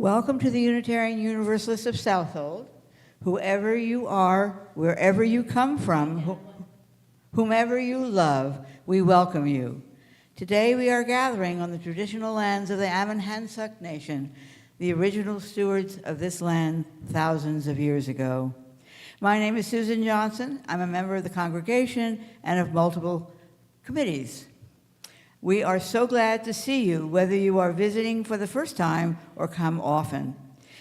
Welcome to the Unitarian Universalists of Southold. Whoever you are, wherever you come from, whomever you love, we welcome you. Today we are gathering on the traditional lands of the Ammonhansuk Nation, the original stewards of this land thousands of years ago. My name is Susan Johnson. I'm a member of the congregation and of multiple committees. We are so glad to see you, whether you are visiting for the first time or come often.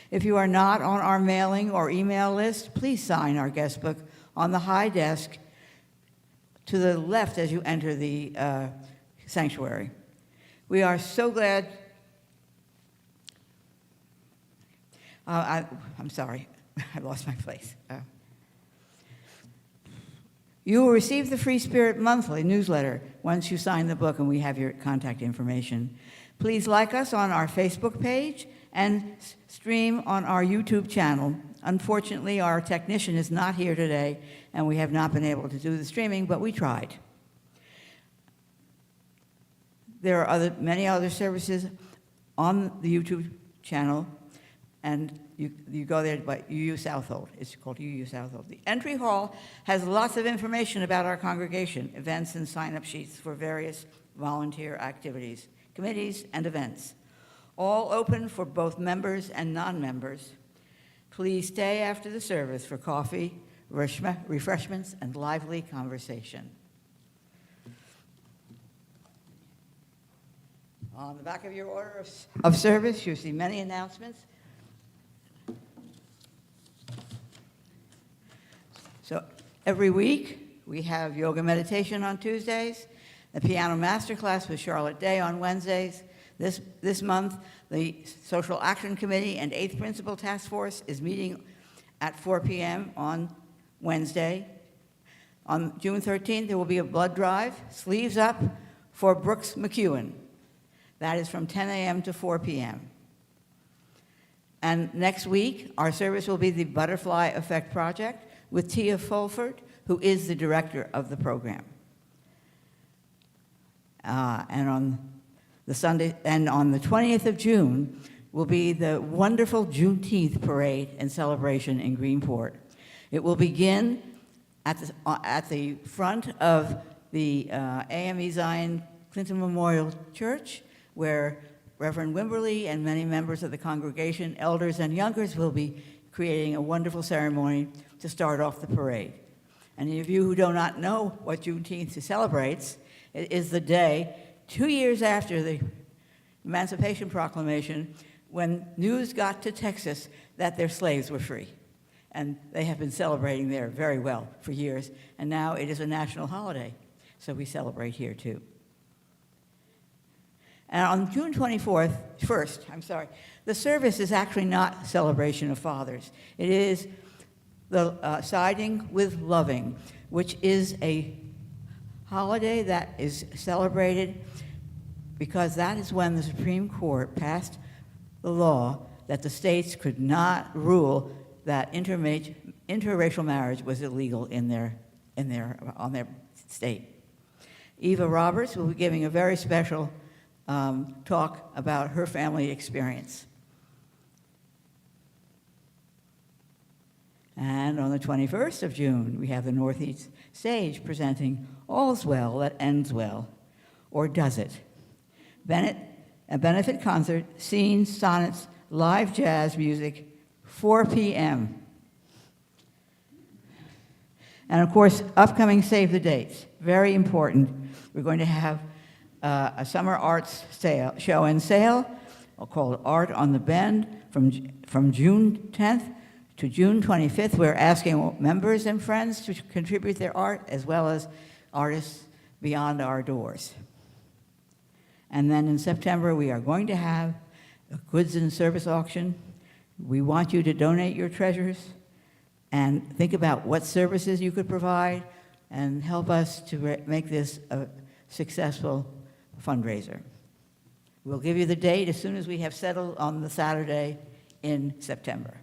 If you are not on our mailing or email list, please sign our guest book on the high desk to the left as you enter the sanctuary. We are so glad. I'm sorry, I lost my place. You will receive the Free Spirit Monthly newsletter once you sign the book, and we have your contact information. Please like us on our Facebook page and stream on our YouTube channel. Unfortunately, our technician is not here today, and we have not been able to do the streaming, but we tried. There are many other services on the YouTube channel, and you go there by UU Southold. It's called UU Southold. The entry hall has lots of information about our congregation, events and sign-up sheets for various volunteer activities, committees, and events, all open for both members and non-members. Please stay after the service for coffee, refreshments, and lively conversation. On the back of your order of service, you'll see many announcements. So every week, we have yoga meditation on Tuesdays, the piano masterclass with Charlotte Day on Wednesdays. This month, the Social Action Committee and 8th Principal Task Force is meeting at 4 p.m. on Wednesday. On June 13th, there will be a blood drive, Sleeves Up, for Brooks McEwen. That is from 10 a.m. to 4 p.m. And next week, our service will be the Butterfly Effect Project with Tia Fulford, who is the director of the program. And on the 20th of June will be the wonderful Juneteenth parade and celebration in Greenport. It will begin at the front of the AME Zion Clinton Memorial Church, where Reverend Wimberly and many members of the congregation, elders and youngers, will be creating a wonderful ceremony to start off the parade. Any of you who do not know what Juneteenth celebrates, it is the day 2 years after the Emancipation Proclamation when news got to Texas that their slaves were free. And they have been celebrating there very well for years, and now it is a national holiday, so we celebrate here too. And on June 1st, the service is actually not a celebration of fathers. It is the Siding with Loving, which is a holiday that is celebrated because that is when the Supreme Court passed the law that the states could not rule that interracial marriage was illegal on their state. Eva Roberts will be giving a very special talk about her family experience. And on the 21st of June, we have the Northeast Stage presenting All's Well That Ends Well, or Does It? A benefit concert, scenes, sonnets, live jazz music, 4 p.m. And of course, upcoming save the dates, very important. We're going to have a summer arts show and sale called Art on the Bend from June 10th to June 25th. We're asking members and friends to contribute their art, as well as artists beyond our doors. And then in September, we are going to have a goods and service auction. We want you to donate your treasures and think about what services you could provide and help us to make this a successful fundraiser. We'll give you the date as soon as we have settled on the Saturday in September.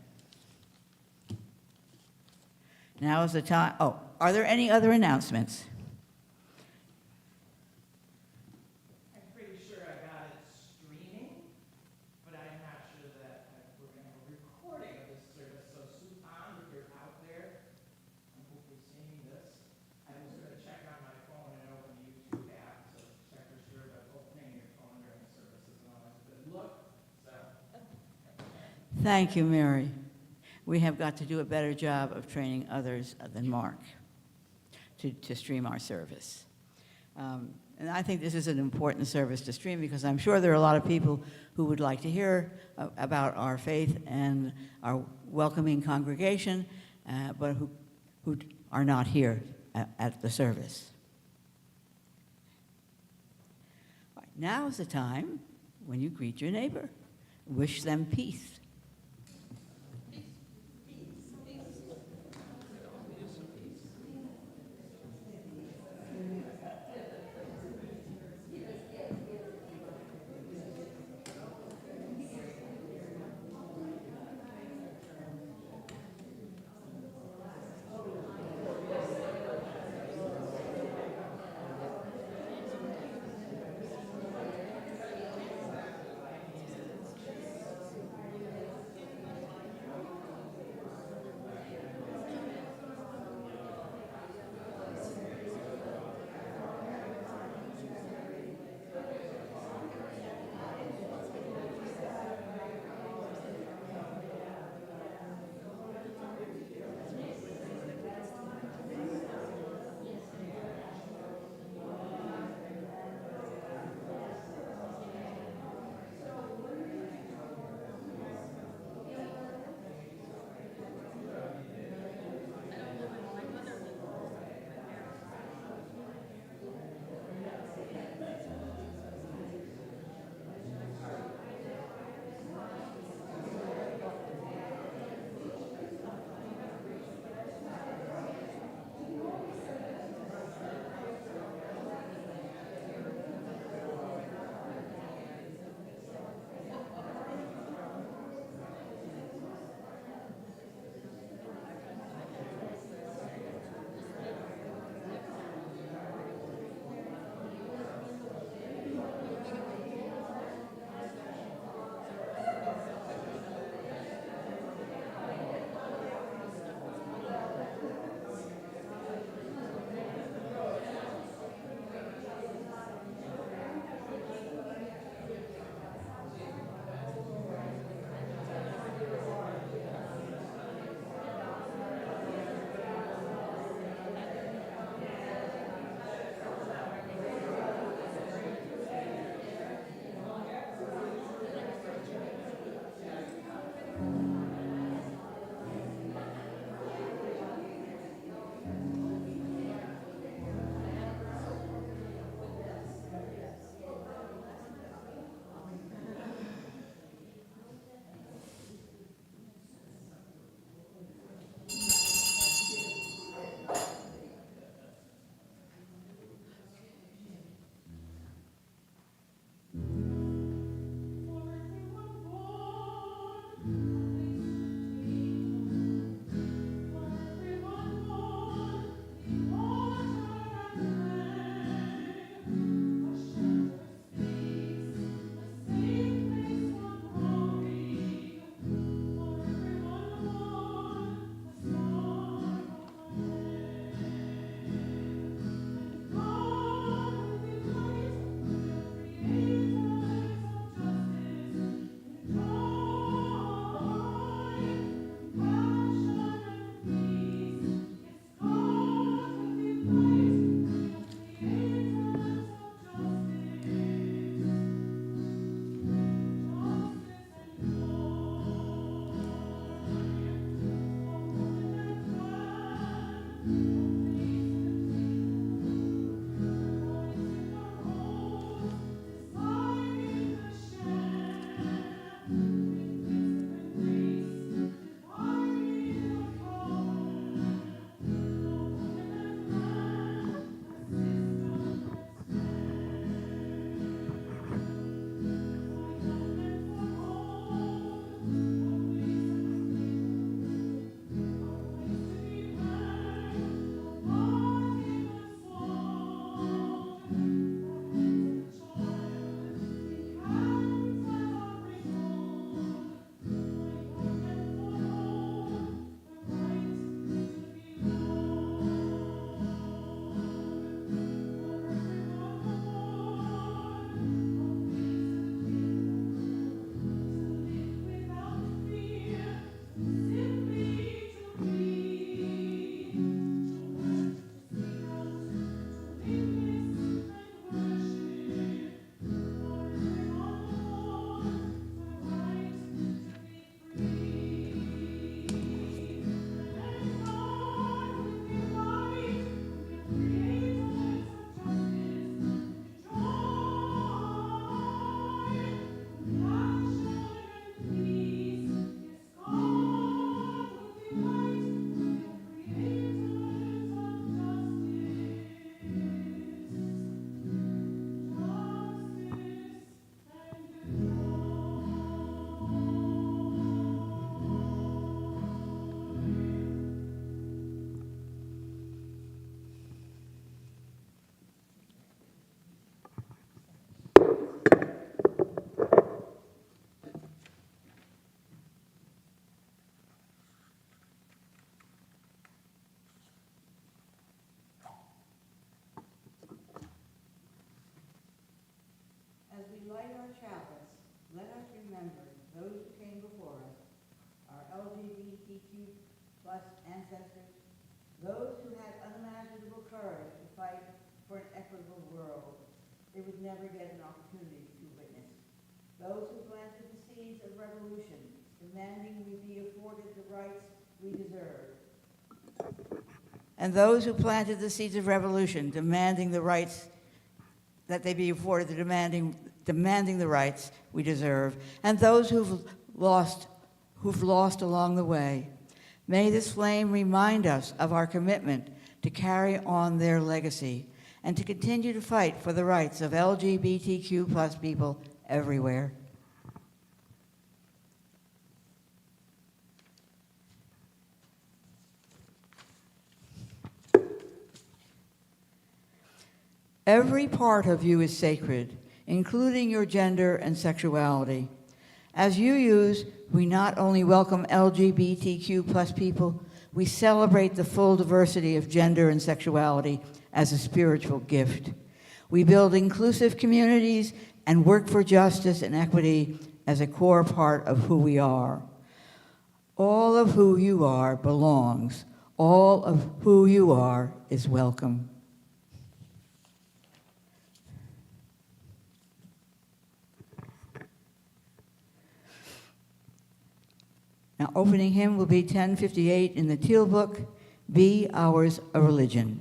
Now is the time. Oh, are there any other announcements? I'm pretty sure I got it streaming, but I'm not sure that Thank you, Mary. We have got to do a better job of training others than Mark to stream our service. And I think this is an important service to stream because I'm sure there are a lot of people who would like to hear about our faith and our welcoming congregation, but who are not here at the service. All right, now is the time when you greet your neighbor. Wish them peace. chalice, let us remember those who came before us, our LGBTQ plus ancestors, those who had unimaginable courage to fight for an equitable world they would never get an opportunity to witness. Those who planted the seeds of revolution, demanding we be afforded the rights we deserve. And those who planted the seeds of revolution, demanding the rights that they be afforded, demanding the rights we deserve. And those who've lost along the way. May this flame remind us of our commitment to carry on their legacy and to continue to fight for the rights of LGBTQ plus people everywhere. Every part of you is sacred, including your gender and sexuality. As UUs, we not only welcome LGBTQ plus people, we celebrate the full diversity of gender and sexuality as a spiritual gift. We build inclusive communities and work for justice and equity as a core part of who we are. All of who you are belongs. All of who you are is welcome. Now, opening hymn will be 1058 in the Teal Book, Be Ours a Religion.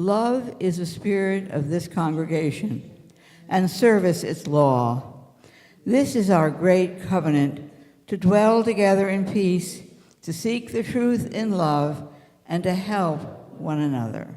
Love is the spirit of this congregation, and service its law. This is our great covenant, to dwell together in peace, to seek the truth in love, and to help one another.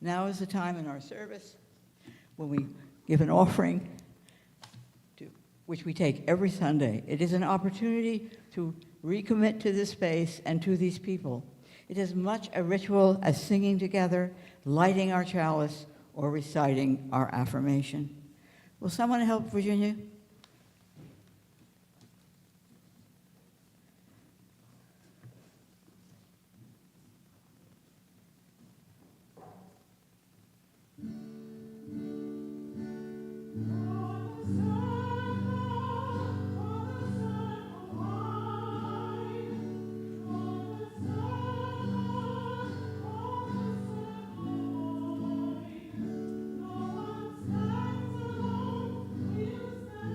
Now is the time in our service when we give an offering, which we take every Sunday. It is an opportunity to recommit to this space and to these people. It is much a ritual as singing together, lighting our chalice, or reciting our affirmation. Will someone help Virginia? Stand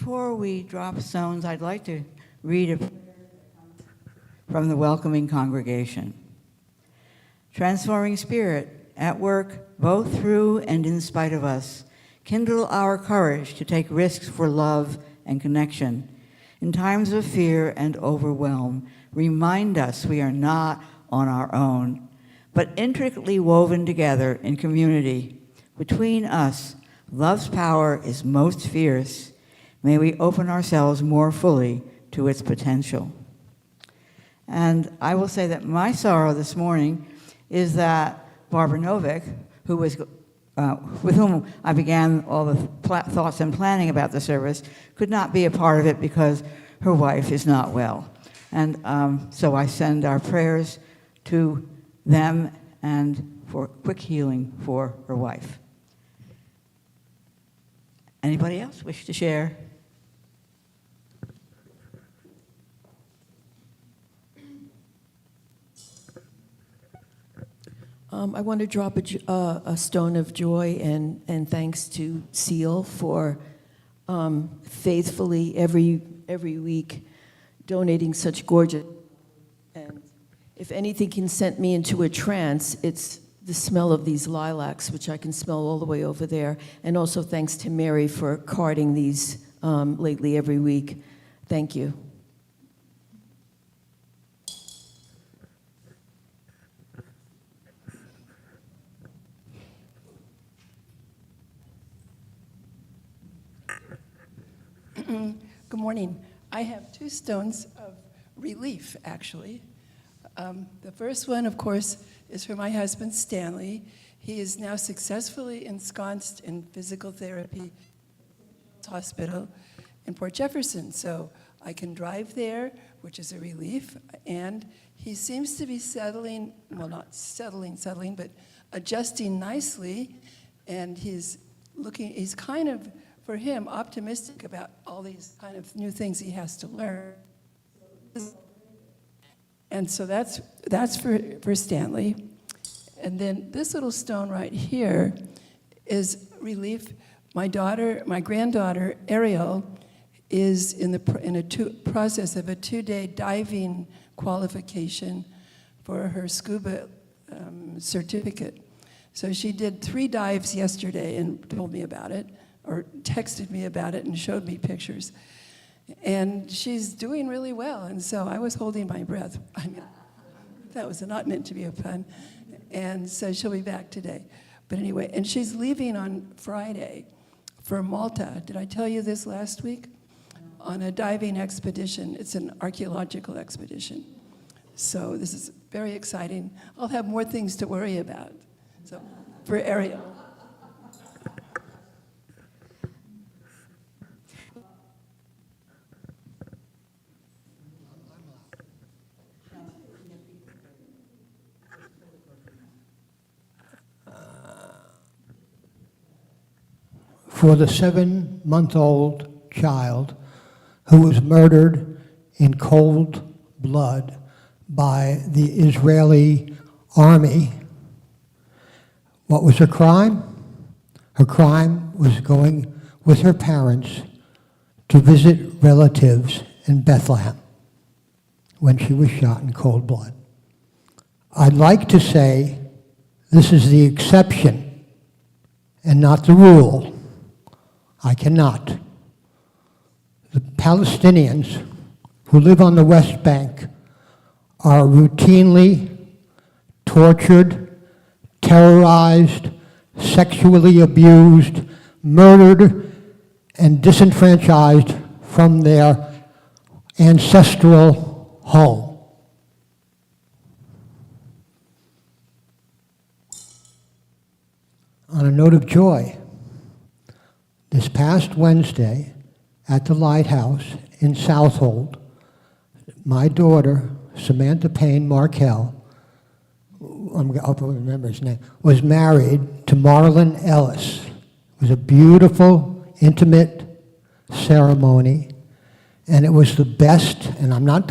before we drop stones, I'd like to read a prayer from the welcoming congregation. Transforming Spirit, at work both through and in spite of us, kindle our courage to take risks for love and connection. In times of fear and overwhelm, remind us we are not on our own, but intricately woven together in community. Between us, love's power is most fierce. May we open ourselves more fully to its potential. And I will say that my sorrow this morning is that Barbara Novick, who was, with whom I began all the thoughts and planning about the service, could not be a part of it because her wife is not well. And so I send our prayers to them and for quick healing for her wife. Anybody else wish to share? I want to drop a stone of joy and thanks to Seal for faithfully every week donating such gorgeous. And if anything can send me into a trance, it's the smell of these lilacs, which I can smell all the way over there. And also thanks to Mary for carding these lately every week. Thank you. Good morning. I have two stones of relief, actually. The first one, of course, is for my husband, Stanley. He is now successfully ensconced in physical therapy hospital in Port Jefferson. So I can drive there, which is a relief. And he seems to be settling, well, not settling, but adjusting nicely. And he's kind of, for him, optimistic about all these kind of new things he has to learn. And so that's for Stanley. And then this little stone right here is relief. My granddaughter, Ariel, is in the process of a 2-day diving qualification for her scuba certificate. So she did 3 dives yesterday and told me about it, or texted me about it and showed me pictures. And she's doing really well, and so I was holding my breath. I mean, that was not meant to be a pun. And so she'll be back today. But anyway, and she's leaving on Friday for Malta. Did I tell you this last week? On a diving expedition. It's an archaeological expedition. So this is very exciting. I'll have more things to worry about. So for Ariel. For the 7-month-old child who was murdered in cold blood by the Israeli army. What was her crime? Her crime was going with her parents to visit relatives in Bethlehem when she was shot in cold blood. I'd like to say this is the exception and not the rule. I cannot. The Palestinians who live on the West Bank are routinely tortured, terrorized, sexually abused, murdered, and disenfranchised from their ancestral home. On a note of joy, this past Wednesday at the Lighthouse in Southold, my daughter, Samantha Payne Markell, I'll remember his name, was married to Marlon Ellis. It was a beautiful, intimate ceremony, and it was the best, and I'm not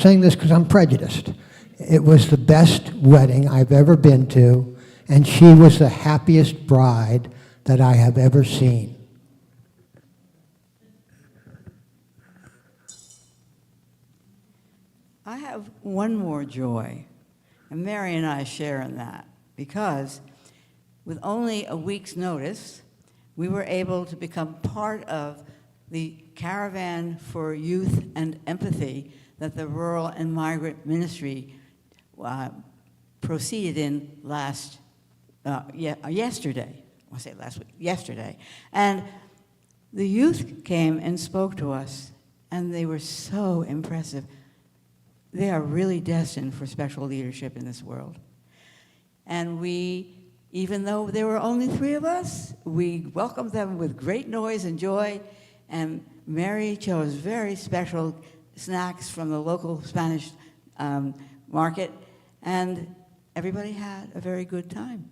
saying this because I'm prejudiced, it was the best wedding I've ever been to, and she was the happiest bride that I have ever seen. I have one more joy, and Mary and I share in that, because with only a week's notice, we were able to become part of the Caravan for Youth and Empathy that the Rural and Migrant Ministry proceeded in yesterday. I say last week, yesterday. And the youth came and spoke to us, and they were so impressive. They are really destined for special leadership in this world. And we, even though there were only 3 of us, we welcomed them with great noise and joy, and Mary chose very special snacks from the local Spanish market, and everybody had a very good time.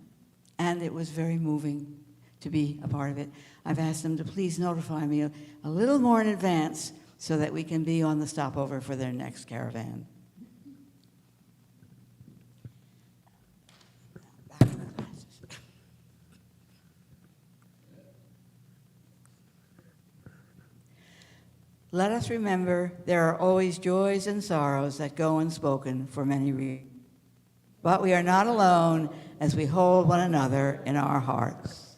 And it was very moving to be a part of it. I've asked them to please notify me a little more in advance so that we can be on the stopover for their next caravan. Back to the glasses. Let us remember there are always joys and sorrows that go unspoken for many reasons. But we are not alone as we hold one another in our hearts.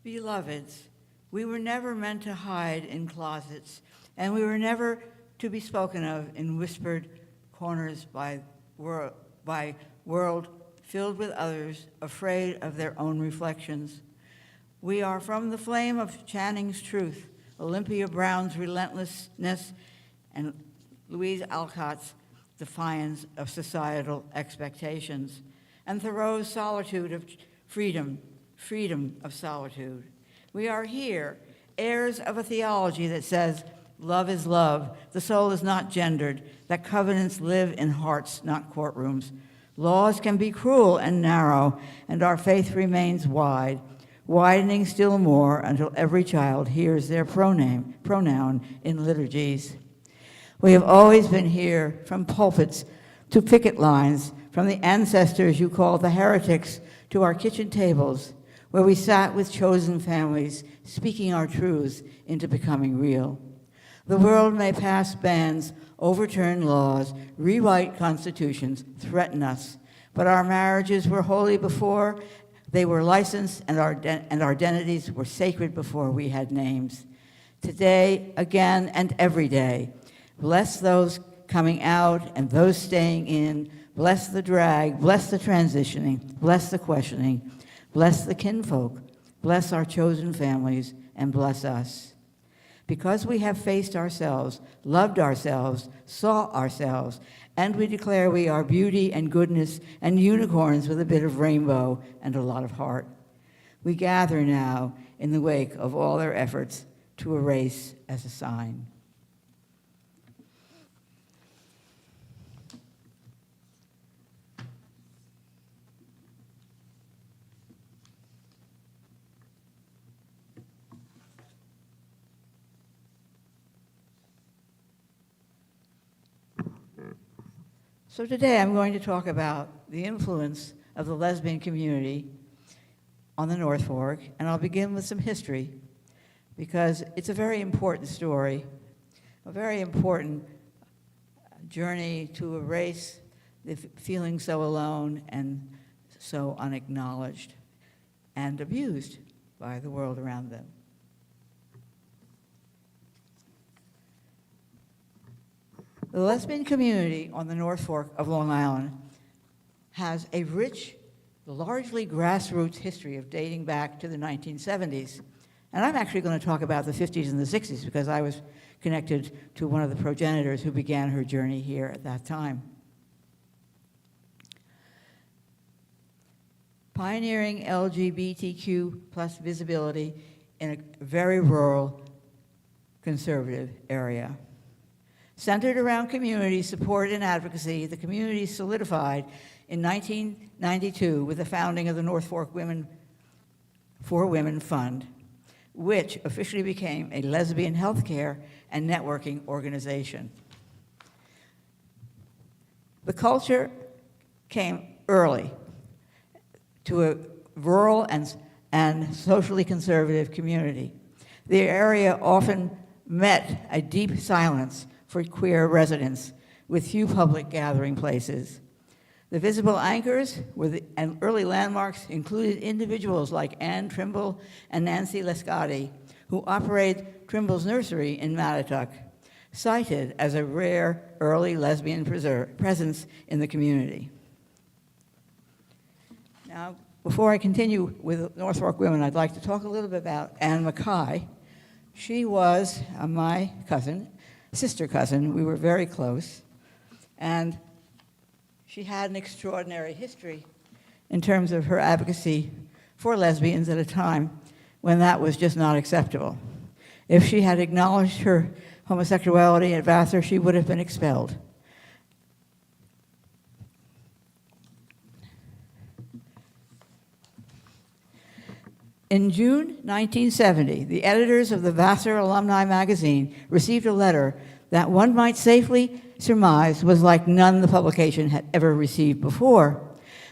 Beloveds, we were never meant to hide in closets, and we were never to be spoken of in whispered corners by world filled with others, afraid of their own reflections. We are from the flame of Channing's truth, Olympia Brown's relentlessness, and Louise Alcott's defiance of societal expectations, and Thoreau's solitude of freedom of solitude. We are here, heirs of a theology that says, love is love, the soul is not gendered, that covenants live in hearts, not courtrooms. Laws can be cruel and narrow, and our faith remains wide, widening still more until every child hears their pronoun in liturgies. We have always been here, from pulpits to picket lines, from the ancestors you call the heretics to our kitchen tables, where we sat with chosen families, speaking our truths into becoming real. The world may pass bans, overturn laws, rewrite constitutions, threaten us, but our marriages were holy before they were licensed, and our identities were sacred before we had names. Today, again, and every day, bless those coming out and those staying in, bless the drag, bless the transitioning, bless the questioning, bless the kinfolk, bless our chosen families, and bless us. Because we have faced ourselves, loved ourselves, saw ourselves, and we declare we are beauty and goodness and unicorns with a bit of rainbow and a lot of heart. We gather now in the wake of all their efforts to erase as a sign. So today I'm going to talk about the influence of the lesbian community on the North Fork, and I'll begin with some history because it's a very important story, a very important journey to erase the feeling so alone and so unacknowledged and abused by the world around them. The lesbian community on the North Fork of Long Island has a rich, largely grassroots history of dating back to the 1970s. And I'm actually going to talk about the 50s and the 60s because I was connected to one of the progenitors who began her journey here at that time. Pioneering LGBTQ plus visibility in a very rural, conservative area. Centered around community support and advocacy, the community solidified in 1992 with the founding of the North Fork Women for Women Fund, which officially became a lesbian healthcare and networking organization. The culture came early to a rural and socially conservative community. The area often met a deep silence for queer residents with few public gathering places. The visible anchors and early landmarks included individuals like Anne Trimble and Nancy Lescati, who operated Trimble's Nursery in Mattatuck, cited as a rare early lesbian presence in the community. Now, before I continue with North Fork Women, I'd like to talk a little bit about Anne Mackay. She was my cousin, sister cousin. We were very close. And she had an extraordinary history in terms of her advocacy for lesbians at a time when that was just not acceptable. If she had acknowledged her homosexuality at Vassar, she would have been expelled. In June 1970, the editors of the Vassar Alumni magazine received a letter that one might safely surmise was like none the publication had ever received before.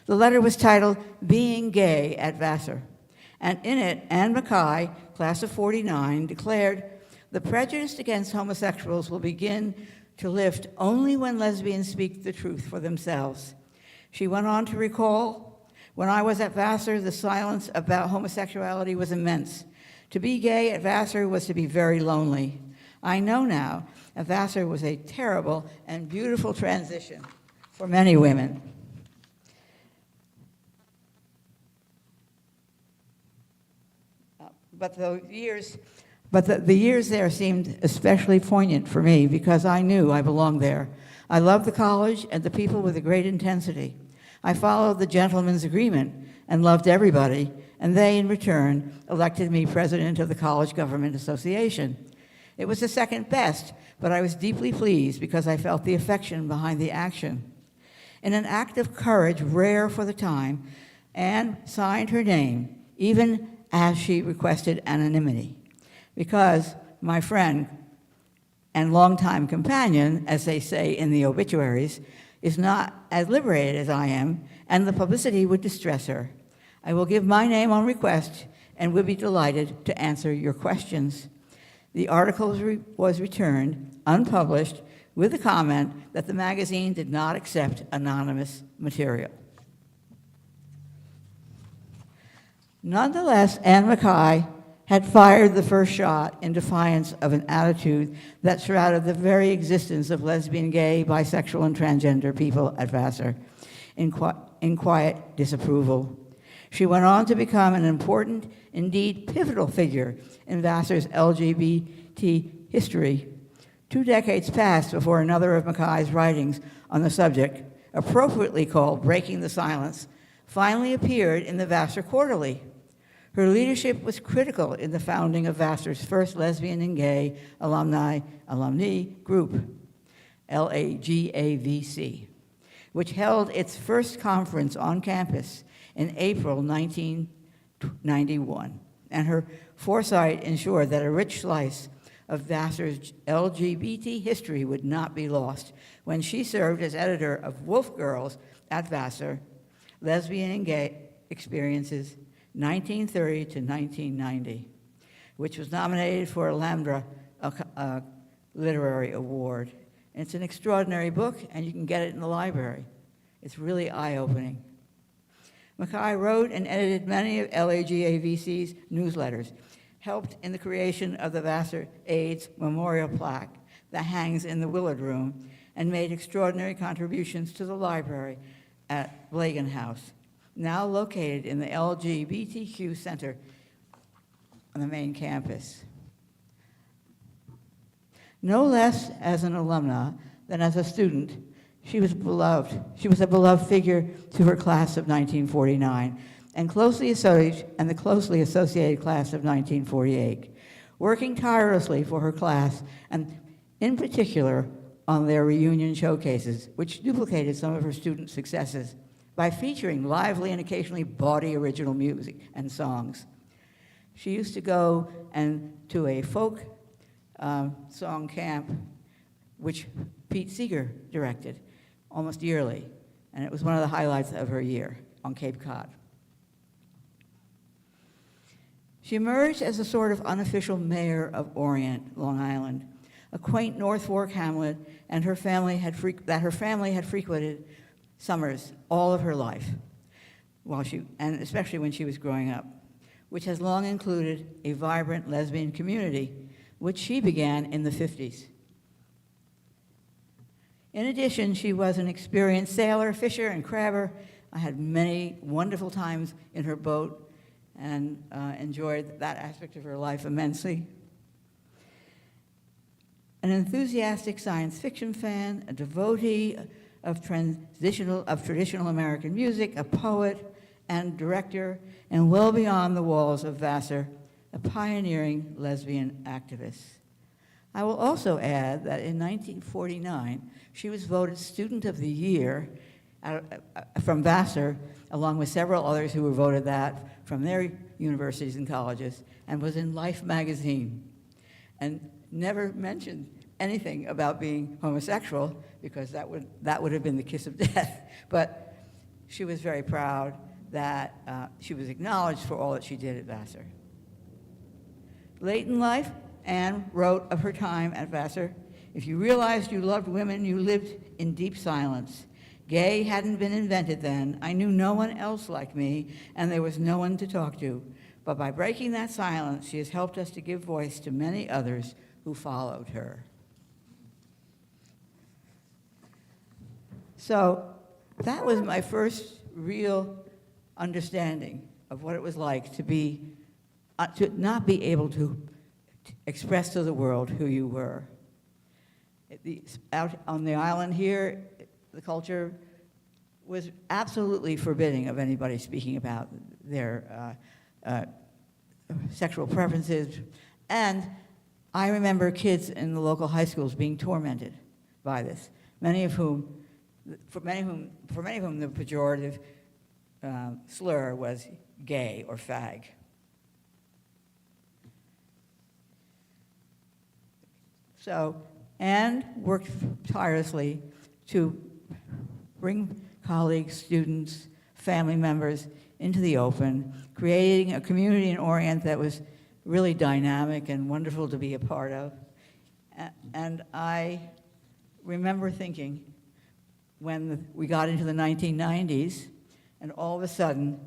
The letter was titled, "Being Gay at Vassar," and in it, Anne Mackay, class of '49, declared, "The prejudice against homosexuals will begin to lift only when lesbians speak the truth for themselves." She went on to recall, "When I was at Vassar, the silence about homosexuality was immense. To be gay at Vassar was to be very lonely. I know now that Vassar was a terrible and beautiful transition for many women." But the years there seemed especially poignant for me because I knew I belonged there. I loved the college and the people with a great intensity. I followed the gentleman's agreement and loved everybody, and they, in return, elected me president of the College Government Association. It was the second best, but I was deeply pleased because I felt the affection behind the action. In an act of courage rare for the time, Anne signed her name, even as she requested anonymity, because my friend and longtime companion, as they say in the obituaries, is not as liberated as I am, and the publicity would distress her. I will give my name on request and would be delighted to answer your questions. The article was returned, unpublished, with the comment that the magazine did not accept anonymous material. Nonetheless, Anne Mackay had fired the first shot in defiance of an attitude that shrouded the very existence of lesbian, gay, bisexual, and transgender people at Vassar in quiet disapproval. She went on to become an important, indeed pivotal figure in Vassar's LGBT history. 2 decades passed before another of Mackay's writings on the subject, appropriately called Breaking the Silence, finally appeared in the Vassar Quarterly. Her leadership was critical in the founding of Vassar's first lesbian and gay alumni group, LAGAVC, which held its first conference on campus in April 1991. And her foresight ensured that a rich slice of Vassar's LGBT history would not be lost when she served as editor of Wolf Girls at Vassar, Lesbian and Gay Experiences, 1930 to 1990, which was nominated for a Lambda Literary Award. And it's an extraordinary book, and you can get it in the library. It's really eye-opening. Mackay wrote and edited many of LAGAVC's newsletters, helped in the creation of the Vassar AIDS Memorial Plaque that hangs in the Willard Room, and made extraordinary contributions to the library at Blagan House, now located in the LGBTQ Center on the main campus. No less as an alumna than as a student, she was beloved. She was a beloved figure to her class of 1949 and the closely associated class of 1948, working tirelessly for her class and in particular on their reunion showcases, which duplicated some of her student successes by featuring lively and occasionally bawdy original music and songs. She used to go to a folk song camp, which Pete Seeger directed almost yearly, and it was one of the highlights of her year on Cape Cod. She emerged as a sort of unofficial mayor of Orient, Long Island, a quaint North Fork hamlet, and her family had frequented summers all of her life, and especially when she was growing up, which has long included a vibrant lesbian community, which she began in the 50s. In addition, she was an experienced sailor, fisher, and crabber. I had many wonderful times in her boat and enjoyed that aspect of her life immensely. An enthusiastic science fiction fan, a devotee of traditional American music, a poet and director, and well beyond the walls of Vassar, a pioneering lesbian activist. I will also add that in 1949, she was voted Student of the Year from Vassar, along with several others who were voted that from their universities and colleges, and was in Life magazine, and never mentioned anything about being homosexual, because that would have been the kiss of death. But she was very proud that she was acknowledged for all that she did at Vassar. Late in life, Anne wrote of her time at Vassar, "If you realized you loved women, you lived in deep silence. Gay hadn't been invented then. I knew no one else like me, and there was no one to talk to. But by breaking that silence, she has helped us to give voice to many others who followed her." So that was my first real understanding of what it was like to not be able to express to the world who you were. Out on the island here, the culture was absolutely forbidding of anybody speaking about their sexual preferences. And I remember kids in the local high schools being tormented by this, for many of whom the pejorative slur was gay or fag. So Anne worked tirelessly to bring colleagues, students, family members into the open, creating a community in Orient that was really dynamic and wonderful to be a part of. And I remember thinking, when we got into the 1990s, and all of a sudden,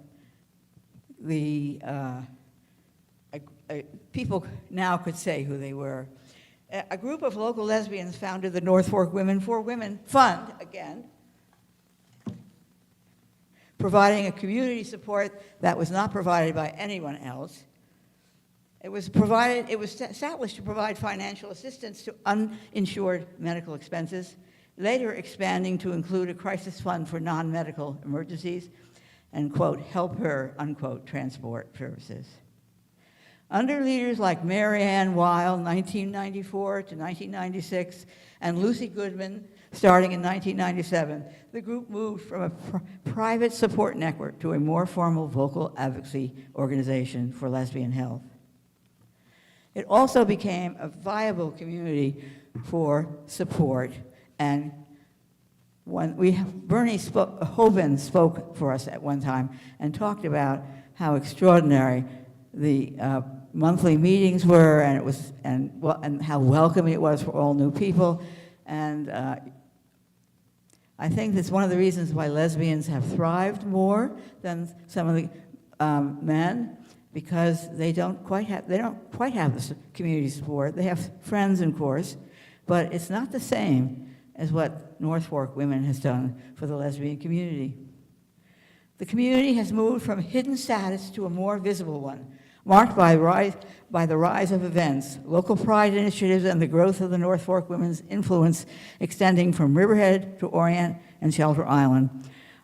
people now could say who they were. A group of local lesbians founded the North Fork Women for Women Fund, again, providing a community support that was not provided by anyone else. It was established to provide financial assistance to uninsured medical expenses, later expanding to include a crisis fund for non-medical emergencies and, quote, help her, unquote, transport services. Under leaders like Mary Ann Weil, 1994 to 1996, and Lucy Goodman, starting in 1997, the group moved from a private support network to a more formal vocal advocacy organization for lesbian health. It also became a viable community for support, and Bernie Hoban spoke for us at one time and talked about how extraordinary the monthly meetings were, and how welcoming it was for all new people. And I think that's one of the reasons why lesbians have thrived more than some of the men, because they don't quite have the community support. They have friends, of course, but it's not the same as what North Fork Women has done for the lesbian community. The community has moved from hidden status to a more visible one, marked by the rise of events, local pride initiatives, and the growth of the North Fork Women's influence extending from Riverhead to Orient and Shelter Island.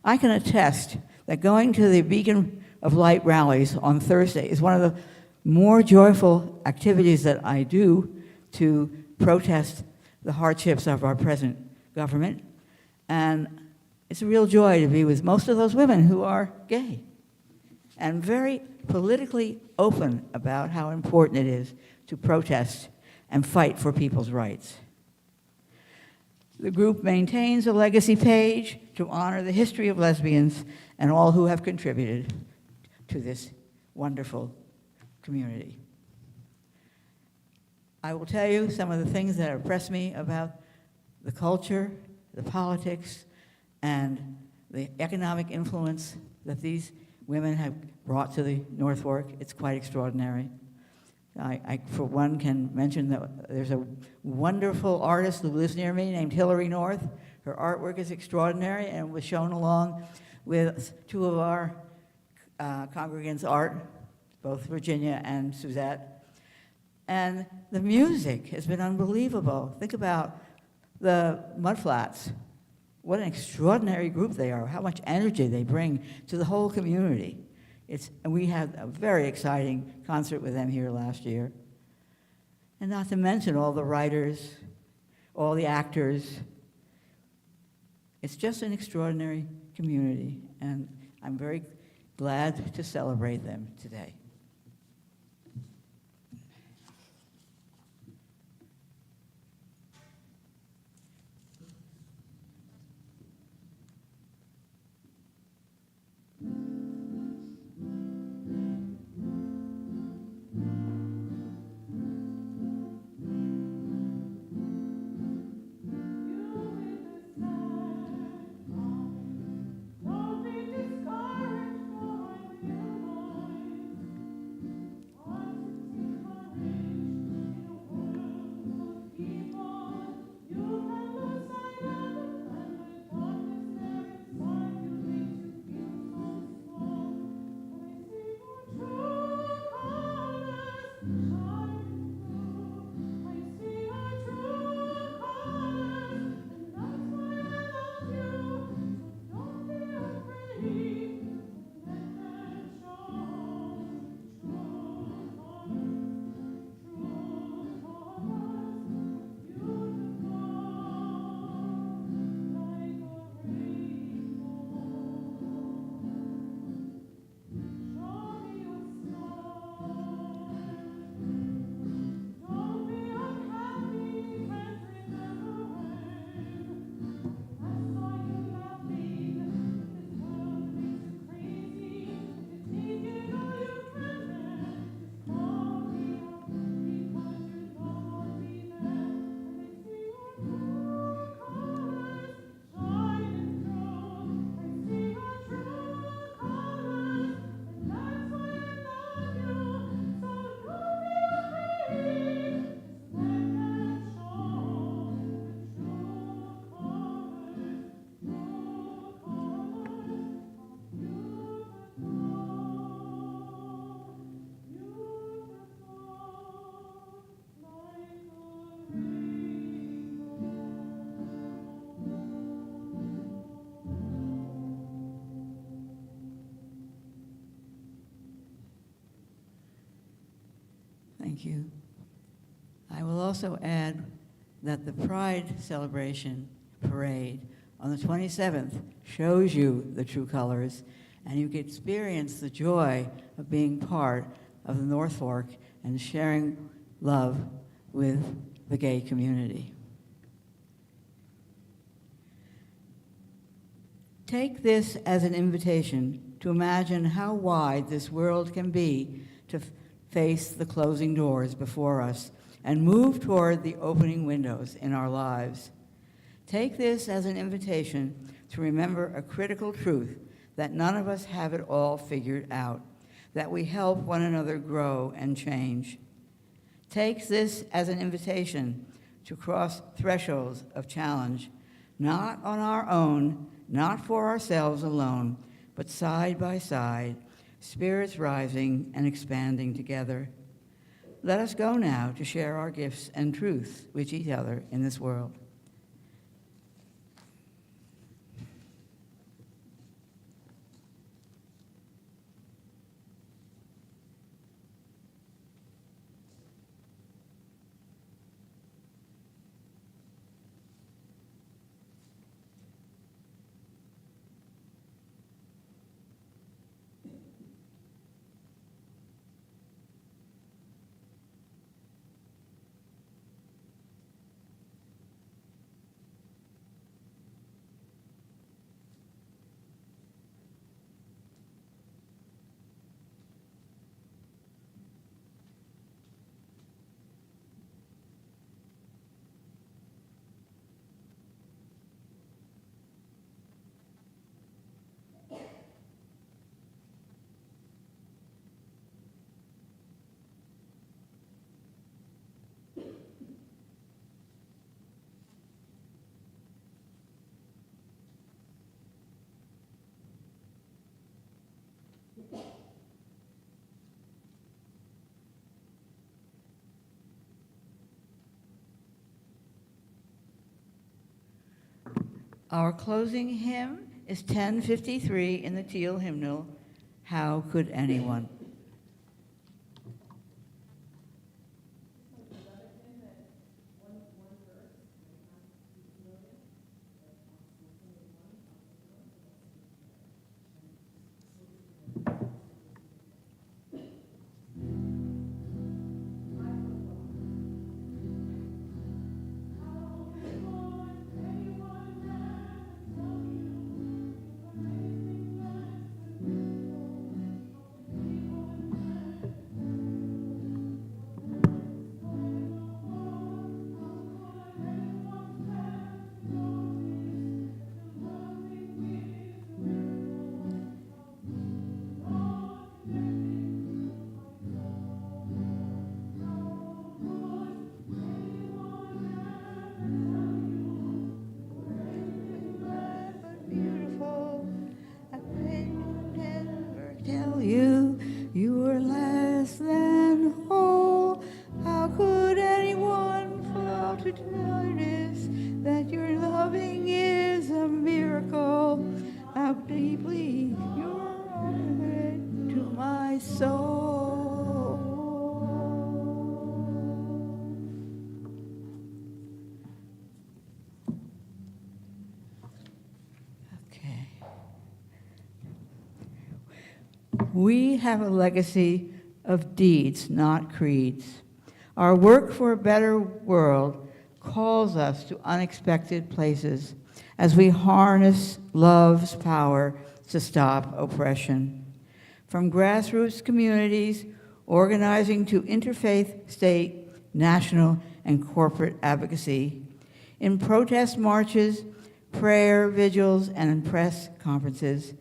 I can attest that going to the Beacon of Light rallies on Thursday is one of the more joyful activities that I do to protest the hardships of our present government. And it's a real joy to be with most of those women who are gay and very politically open about how important it is to protest and fight for people's rights. The group maintains a legacy page to honor the history of lesbians and all who have contributed to this wonderful community. I will tell you some of the things that impress me about the culture, the politics, and the economic influence that these women have brought to the North Fork. It's quite extraordinary. I, for one, can mention that there's a wonderful artist who lives near me named Hillary North. Her artwork is extraordinary and was shown along with two of our congregants' art, both Virginia and Suzette. And the music has been unbelievable. Think about the Mudflats. What an extraordinary group they are, how much energy they bring to the whole community. And we had a very exciting concert with them here last year. And not to mention all the writers, all the actors. It's just an extraordinary community, and I'm very glad to celebrate them today. Thank you. I will also add that the Pride celebration parade on the 27th shows you the true colors, and you can experience the joy of being part of the North Fork and sharing love with the gay community. Take this as an invitation to imagine how wide this world can be to face the closing doors before us and move toward the opening windows in our lives. Take this as an invitation to remember a critical truth that none of us have it all figured out, that we help one another grow and change. Take this as an invitation to cross thresholds of challenge, not on our own, not for ourselves alone, but side by side, spirits rising and expanding together. Let us go now to share our gifts and truths with each other in this world. Our closing hymn is 1053 in the Teal hymnal, How Could Anyone? You were less than whole. How could anyone fail to notice that your loving is a miracle? How deeply you're rooted to my soul. Okay. We have a legacy of deeds, not creeds. Our work for a better world calls us to unexpected places as we harness love's power to stop oppression. From grassroots communities organizing to interfaith, state, national, and corporate advocacy, in protest marches, prayer vigils, and in press conferences,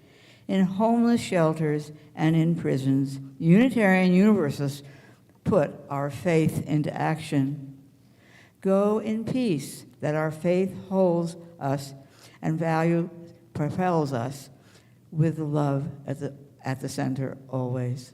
in homeless shelters and in prisons, Unitarian Universalists put our faith into action. Go in peace, that our faith holds us and value propels us with the love at the center always.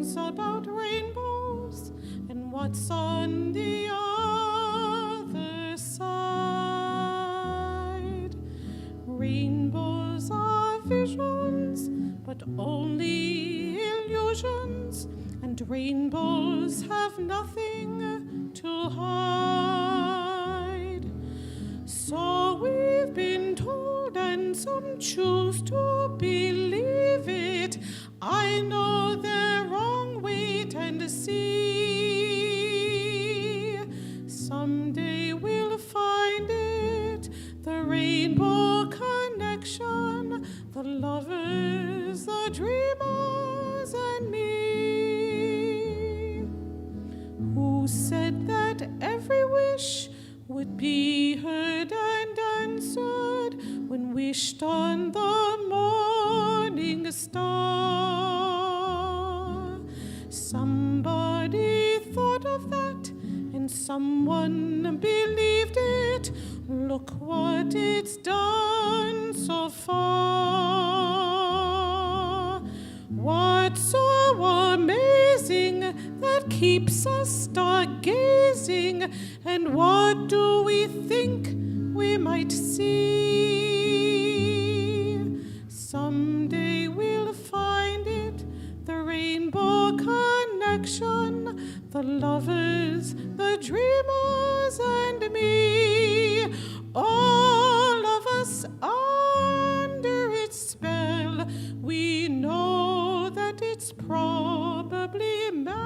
legends about rainbows and what's on the other side. Rainbows are visions, but only illusions, and rainbows have nothing to hide. So we've been told, and some choose to believe it. I know they're wrong, wait and see. Someday we'll find it, the rainbow connection, the lovers, the dreamers, and me. Who said that every wish would be heard and answered when wished on the morning star? Somebody thought of that, and someone believed it. Look what it's done so far. What's so amazing that keeps us stargazing? And what do we think we might see? Someday we'll find it, the rainbow connection, the lovers, the dreamers, and me. All of us under its spell, we know that it's probably magic.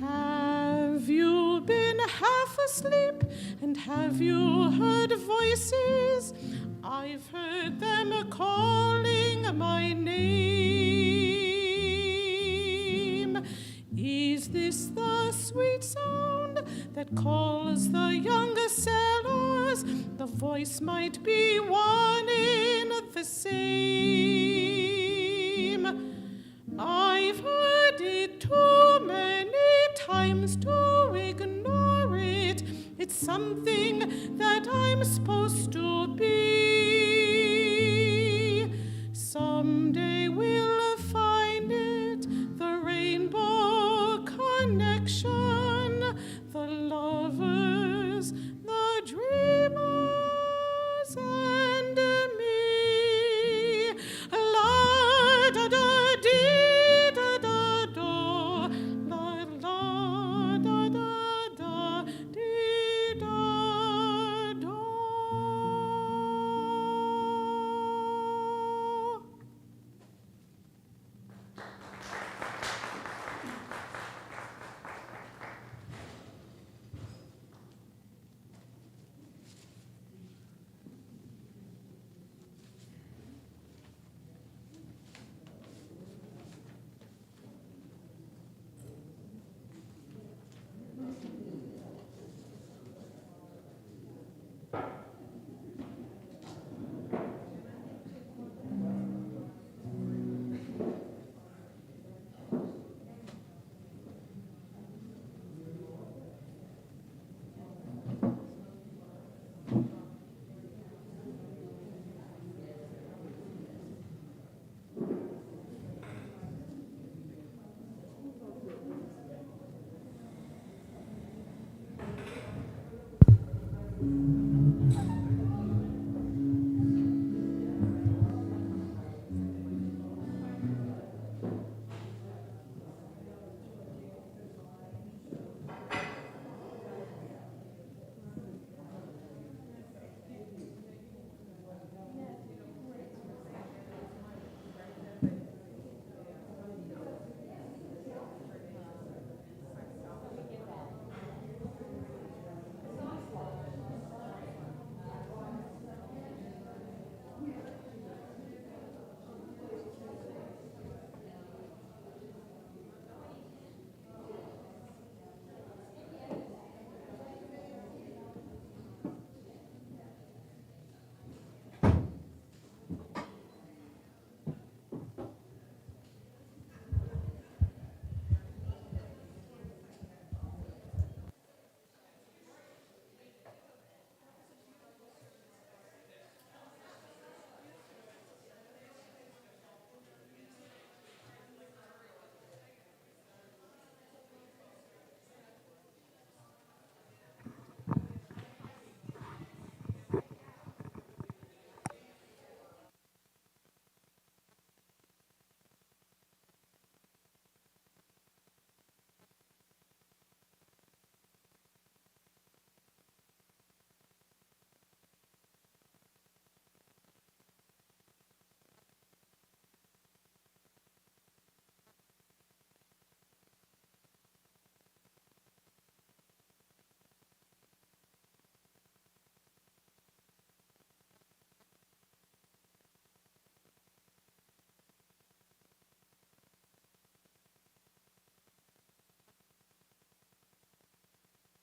Have you been half asleep, and have you heard voices? I've heard them calling my name. Is this the sweet sound that calls the younger sailors? The voice might be one in the same. I've heard it too many times to ignore it. It's something that I'm supposed to be